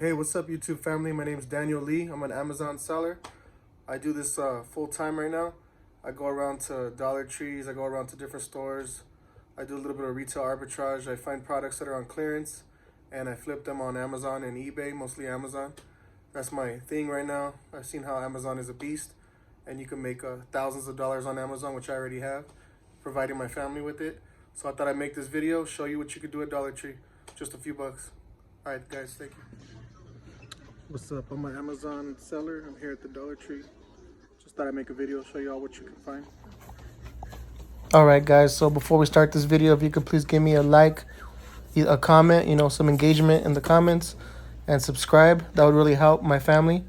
Hey, what's up YouTube family? My name is Daniel Lee. I'm an Amazon seller. I do this full time right now. I go around to Dollar Trees, I go around to different stores. I do a little bit of retail arbitrage. I find products that are on clearance and I flip them on Amazon and eBay, mostly Amazon. That's my thing right now. I've seen how Amazon is a beast and you can make thousands of dollars on Amazon, which I already have, providing my family with it. So I thought I'd make this video, show you what you could do at Dollar Tree. Just a few bucks. All right, guys, thank you. What's up? I'm an Amazon seller. I'm here at the Dollar Tree. Just thought I'd make a video, show y'all what you can find. Alright guys, so before we start this video, if you could please give me a like, a comment, some engagement in the comments, and subscribe. That would really help my family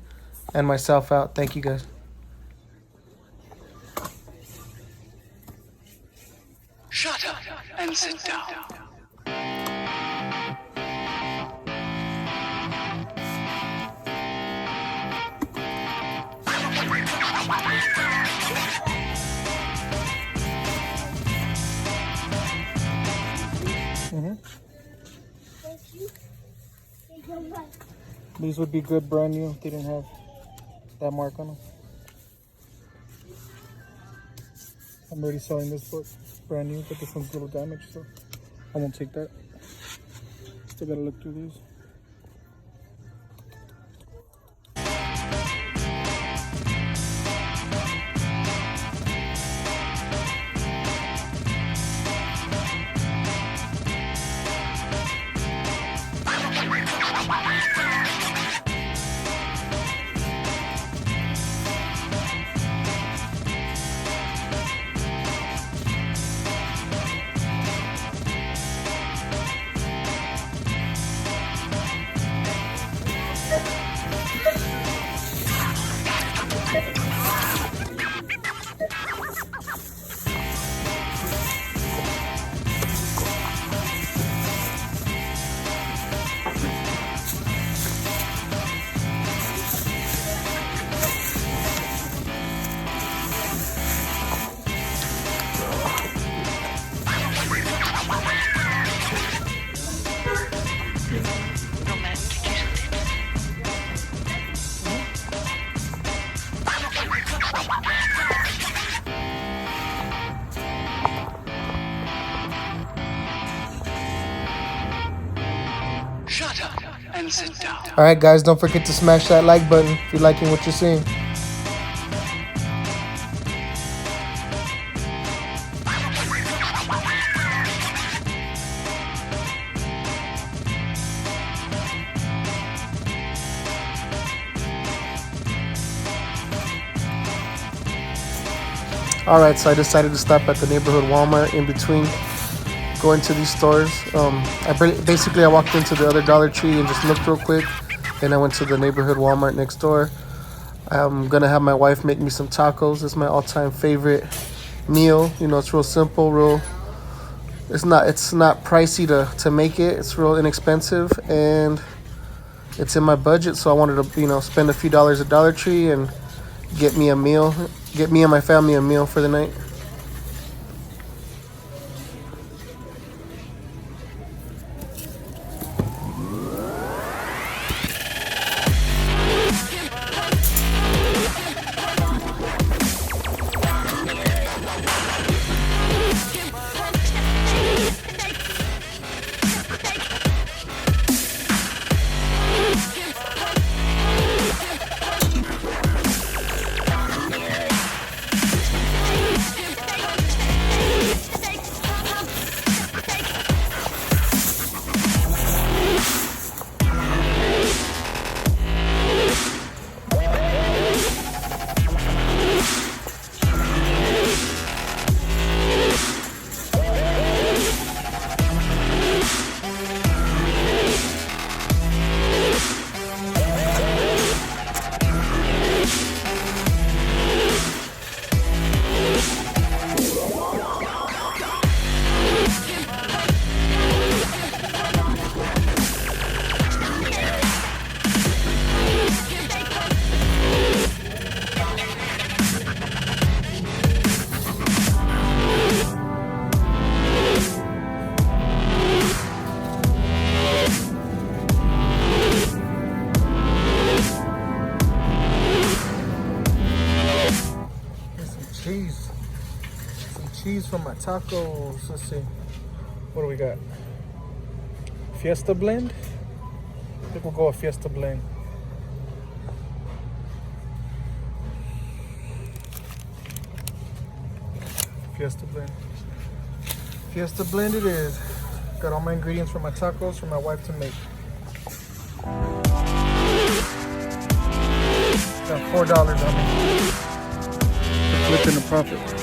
and myself out. Thank you guys. Shut up and sit down. These would be good brand new if they didn't have that mark on them. I'm already selling this book brand new, but this one's a little damaged, so I won't take that. Still gotta look through these. Shut up and sit down. Alright guys, don't forget to smash that like button if you're liking what you're seeing. Alright, so I decided to stop at the neighborhood Walmart in between going to these stores. I walked into the other Dollar Tree and just looked real quick. Then I went to the neighborhood Walmart next door. I'm gonna have my wife make me some tacos. It's my all-time favorite meal. It's real simple, it's not pricey to make it. It's real inexpensive and it's in my budget, so I wanted to spend a few dollars at Dollar Tree and get me and my family a meal for the night. for my tacos. Let's see. What do we got? Fiesta blend? I think we'll go with Fiesta blend. Fiesta blend. Fiesta blend it is. Got all my ingredients for my tacos for my wife to make. Got $4 on me. Flipping the profit.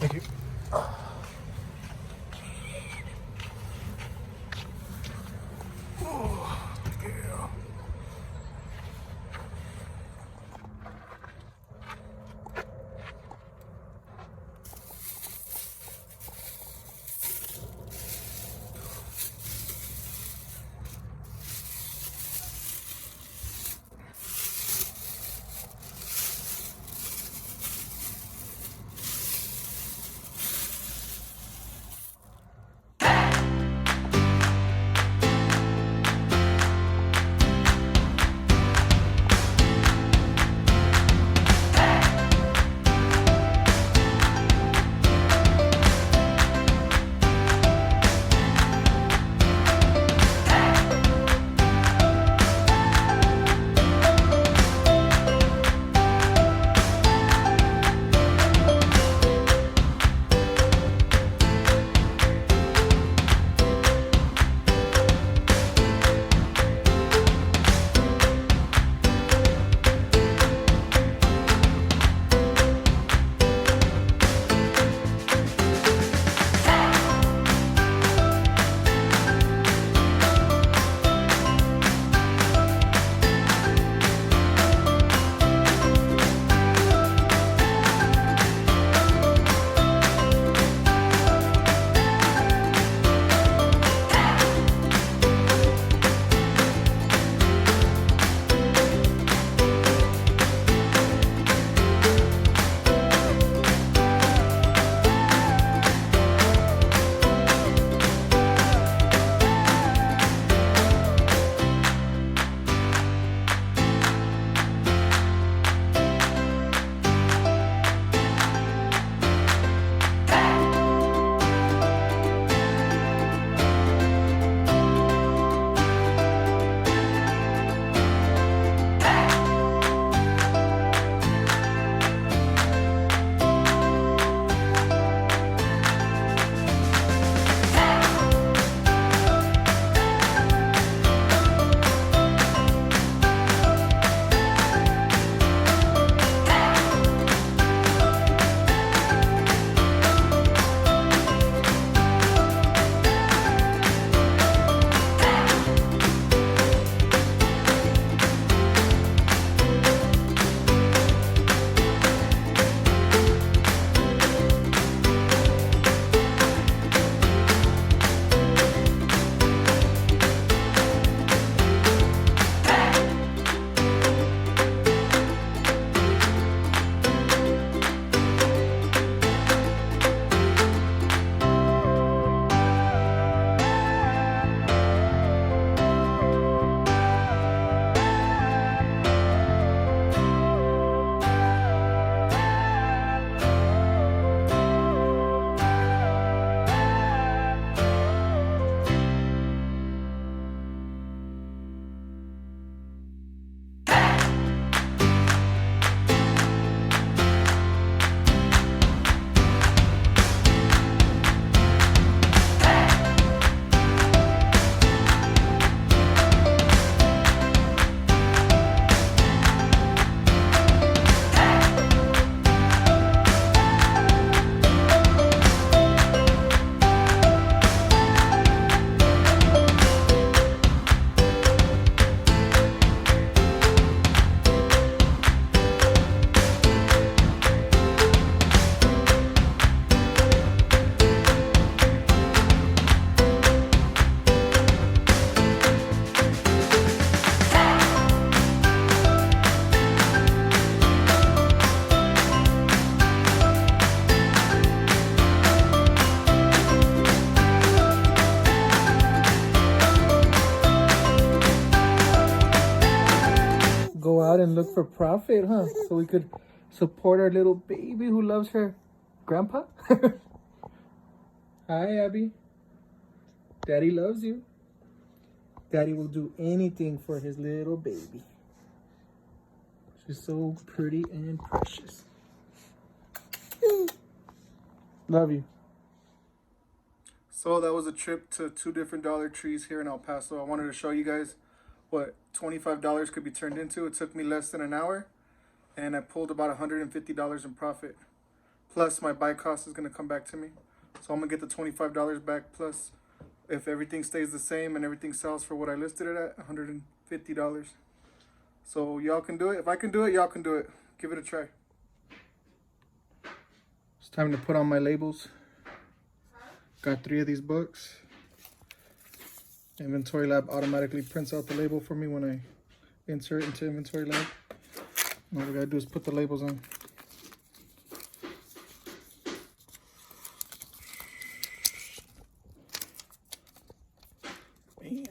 Thank you. out and look for profit, huh? So we could support our little baby who loves her grandpa. Hi, Abby. Daddy loves you. Daddy will do anything for his little baby. She's so pretty and precious. Love you. So that was a trip to 2 different Dollar Trees here in El Paso. I wanted to show you guys what $25 could be turned into. It took me less than an hour, and I pulled about $150 in profit. Plus my buy cost is gonna come back to me. So I'm gonna get the $25 back, plus if everything stays the same and everything sells for what I listed it at, $150. So y'all can do it. If I can do it, y'all can do it. Give it a try. It's time to put on my labels. Got 3 of these books. Inventory Lab automatically prints out the label for me when I insert into Inventory Lab. All we gotta do is put the labels on. Bam.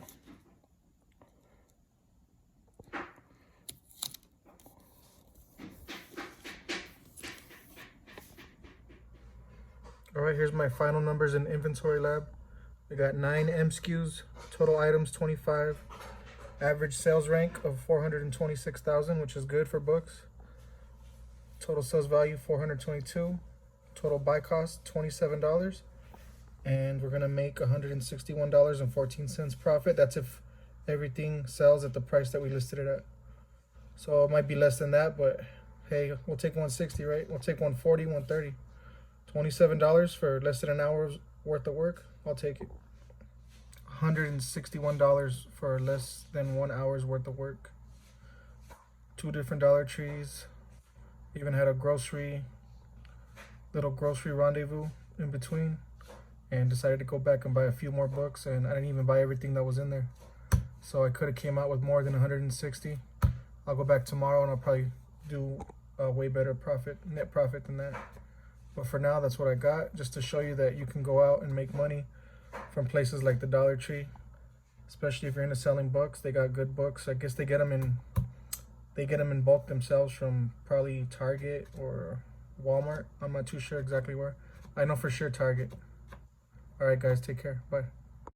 All right, here's my final numbers in Inventory Lab. We got 9 MSKUs, total items 25, average sales rank of 426,000, which is good for books. Total sales value 422, total buy cost $27, and we're gonna make $161.14 profit. That's if everything sells at the price that we listed it at. So it might be less than that, but hey, we'll take 160, right? We'll take 140, 130. $27 for less than an hour's worth of work. I'll take it. $161 for less than 1 hour's worth of work. 2 different Dollar Trees. Even had a little grocery rendezvous in between, and decided to go back and buy a few more books, and I didn't even buy everything that was in there. So I could have came out with more than 160. I'll go back tomorrow and I'll probably do a way better net profit than that. But for now, that's what I got, just to show you that you can go out and make money from places like the Dollar Tree, especially if you're into selling books. They got good books. I guess they get them in bulk themselves from probably Target or Walmart. I'm not too sure exactly where. I know for sure Target. All right, guys, take care. Bye.